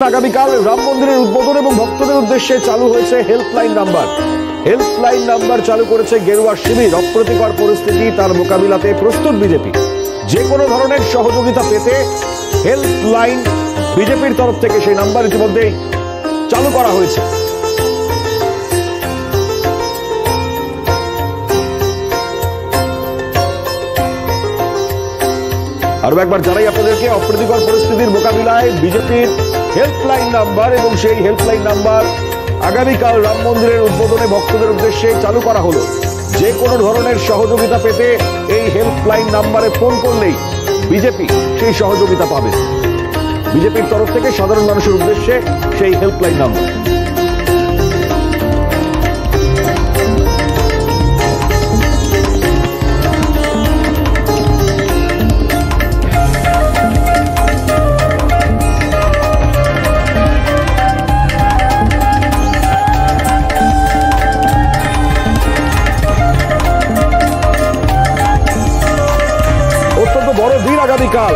আগামীকাল রাম মন্দিরের উদ্বোধন এবং ভক্তদের উদ্দেশ্যে চালু হয়েছে হেল্পলাইন নাম্বার। হেল্পলাইন নাম্বার চালু করেছে গেরুয়া শিবির। অপ্রীতিকর পরিস্থিতি তার মোকাবিলাতে প্রস্তুত বিজেপি। যে কোনো ধরনের সহযোগিতা পেতে হেল্পলাইন বিজেপির তরফ থেকে সেই নাম্বার ইতিমধ্যেই চালু করা হয়েছে। আরো একবার জানাই আপনাদেরকে, অপ্রীতিকর পরিস্থিতির মোকাবিলায় বিজেপির হেল্পলাইন নাম্বার এবং সেই হেল্পলাইন নাম্বার আগামীকাল রাম মন্দিরের উদ্বোধনে ভক্তদের উদ্দেশ্যে চালু করা হলো। যে কোনো ধরনের সহযোগিতা পেতে এই হেল্পলাইন নাম্বারে ফোন করলেই বিজেপি সেই সহযোগিতা পাবে। বিজেপির তরফ থেকে সাধারণ মানুষের উদ্দেশ্যে সেই হেল্পলাইন নাম্বার। বড় দিন আগামীকাল,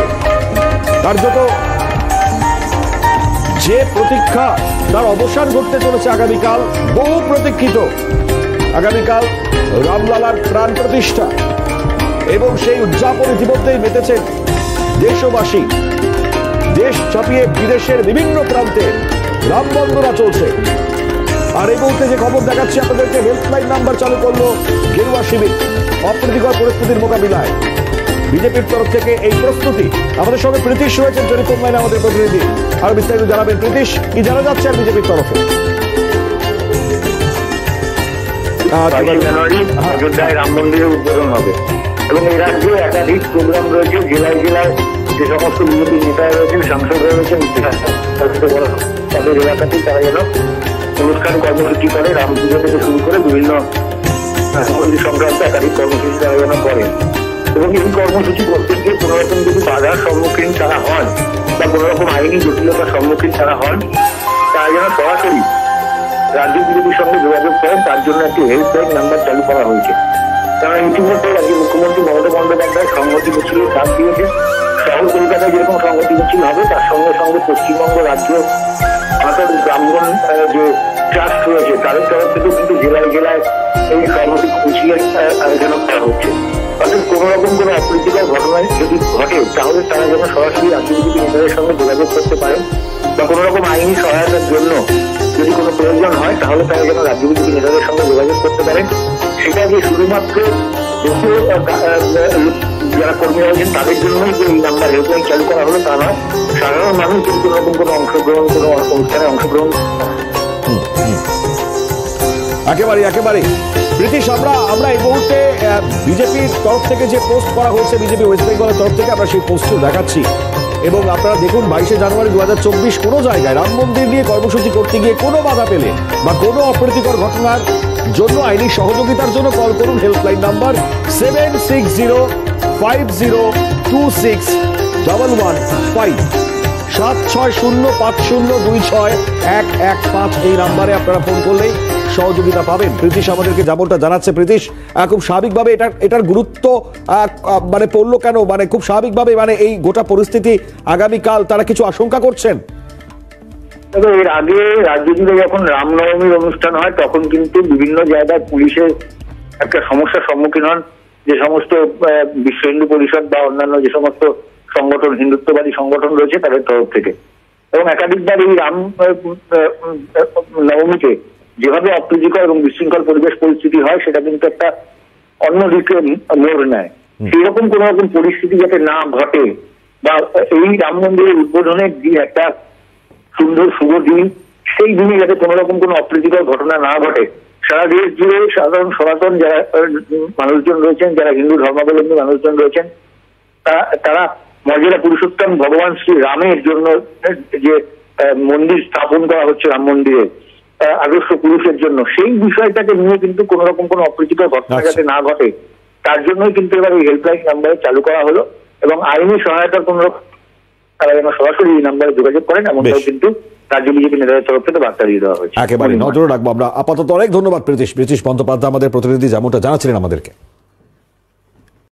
কার্যত যে প্রতীক্ষা তার অবসান ঘটতে চলেছে আগামীকাল। বহু প্রতীক্ষিত আগামীকাল রামলালার প্রাণ প্রতিষ্ঠা এবং সেই উদযাপন ইতিমধ্যেই মেতেছেন দেশবাসী। দেশ ছাপিয়ে বিদেশের বিভিন্ন প্রান্তে রাম বন্দনা চলছে। আর এই মুহূর্তে যে খবর দেখাচ্ছি আপনাদেরকে, হেল্পলাইন নাম্বার চালু করলো গেরুয়া শিবির। অপ্রীতিকর পরিস্থিতির মোকাবিলায় বিজেপির তরফ থেকে এই প্রস্তুতি। আমাদের সঙ্গে প্রীতিশ রয়েছেন টেলিফোন লাইনে, আমাদের প্রতিনিধি। আরো বিস্তারিত জানাবেন প্রীতিশ, কি জানা যাচ্ছে আর বিজেপির তরফে? জানুয়ারি অযোধ্যায় রাম মন্দিরের উদ্বোধন হবে এবং এই রাজ্যে একাধিক প্রোগ্রাম রয়েছে। জেলায় জেলায় যে সমস্ত বিজেপি নেতারা রয়েছেন, সাংসদরা রয়েছেন, তাদের এলাকাতেই তারা যেন অনুষ্ঠান কর্মসূচি করে। রাম পুজো থেকে শুরু করে বিভিন্ন মন্দির সংক্রান্ত একাধিক কর্মসূচি তারা যেন করেন। এবং এই কর্মসূচি করতে গিয়ে কোন রকম যদি বাধার সম্মুখীন তারা হন বা কোন রকম আইনি জটিলতার সম্মুখীন তারা হন, তারা যেন সরাসরি রাজ্য বিজেপির সঙ্গে যোগাযোগ করেন। তার জন্য একটি হেল্পলাইন নাম্বার চালু করা হয়েছে। কারণ ইতিমধ্যে রাজ্যের মুখ্যমন্ত্রী মমতা বন্দ্যোপাধ্যায় সংহতি মিছিলের ডাক দিয়েছে। শহর কলকাতায় যেরকম সংহতি মিছিল হবে, তার সঙ্গে সঙ্গে পশ্চিমবঙ্গ রাজ্য অর্থাৎ ব্রাহ্মণ যে ট্রাস্ট রয়েছে তাদের তরফ থেকেও কিন্তু জেলায় জেলায় এই সংহতি মিছিলের আয়োজন করা হচ্ছে। অর্থাৎ কোন রকম কোন অপ্রীতিকর ঘটনায় যদি ঘটে, তাহলে তারা যেন সরাসরি রাজ্য বিজেপি নেতাদের সঙ্গে যোগাযোগ করতে পারেন বা কোন রকম আইনি সহায়তার জন্য যদি কোনো প্রয়োজন হয়, তাহলে তারা যেন রাজ্য বিজেপি নেতাদের সঙ্গে যোগাযোগ করতে পারেন। সেটা যে শুধুমাত্র যারা কর্মী রয়েছেন তাদের জন্যই যে এই নাম্বার হেল্পলাইন চালু করা হলো তা নয়, সাধারণ মানুষ যদি কোন রকম কোনো অংশগ্রহণ, কোনো অনুষ্ঠানে অংশগ্রহণ। একেবারে ব্রিটিশ, আমরা এই মুহূর্তে বিজেপির তরফ থেকে যে পোস্ট করা হয়েছে, বিজেপি ওয়েস্ট বেঙ্গলের তরফ থেকে আমরা সেই পোস্টও দেখাচ্ছি। এবং আপনারা দেখুন, 22শে জানুয়ারি 2024 কোনো জায়গায় রাম মন্দির নিয়ে কর্মসূচি করতে গিয়ে কোনো বাধা পেলে বা কোনো অপ্রীতিকর ঘটনার জন্য আইনি সহযোগিতার জন্য কল করুন হেল্পলাইন নাম্বার 7605026115 7605026115। এই নাম্বারে আপনারা ফোন করলেই সহযোগিতা পাবেন। প্রীতিশ আমাদেরকে যেমনটা জানাচ্ছে, প্রীতিশ খুব স্বাভাবিকভাবে এটার গুরুত্ব মানে পড়লো কেন, মানে খুব স্বাভাবিকভাবে মানে এই গোটা পরিস্থিতি আগামীকাল তারা কিছু আশঙ্কা করছেন? এর আগে রাজ্য জুড়ে যখন রামনবমীর অনুষ্ঠান হয়, তখন কিন্তু বিভিন্ন জায়গায় পুলিশের একটা সমস্যার সম্মুখীন হন যে সমস্ত বিশ্ব হিন্দু পরিষদ বা অন্যান্য যে সমস্ত সংগঠন, হিন্দুত্ববাদী সংগঠন রয়েছে তাদের তরফ থেকে। এবং একাধিকবার এই রাম নবমীতে যেভাবে অপ্রীতিকর এবং বিশৃঙ্খল পরিবেশ পরিস্থিতি হয়, সেটা কিন্তু একটা অন্যদিকে মোড় নেয়। সেই রকম কোন রকম পরিস্থিতি যাতে না ঘটে বা এই রাম মন্দিরের উদ্বোধনের দিন একটা সুন্দর শুভ দিন, সেই দিনে যাতে কোন রকম কোনো অপ্রীতিকর ঘটনা না ঘটে, সারা দেশ জুড়ে সাধারণ সনাতন যারা মানুষজন রয়েছেন, যারা হিন্দু ধর্মাবলম্বী মানুষজন রয়েছেন, তারা মর্যাদা পুরুষোত্তম ভগবান শ্রী রামের জন্য যে মন্দির স্থাপন করা হচ্ছে রাম মন্দিরে আদর্শ পুরুষের জন্য, সেই বিষয়টাকে নিয়ে কিন্তু কোন রকম কোনো অপ্রীতিকর ঘটনা যাতে না ঘটে, তার জন্যই কিন্তু এবার এই হেল্পলাইন নাম্বারে চালু করা হলো। এবং আইনি সহায়তার কোন রকম তারা যেন সরাসরি এই নাম্বারে যোগাযোগ করেন, এমনটাও কিন্তু রাজ্য বিজেপি নেতাদের তরফ থেকে বার্তা দিয়ে দেওয়া হয়েছে। একেবারে নজর রাখবো আমরা। আপাতত অনেক ধন্যবাদ প্রীতিশ বন্দ্যোপাধ্যায়, আমাদের প্রতিনিধি, যেমনটা জানাচ্ছিলেন আমাদেরকে।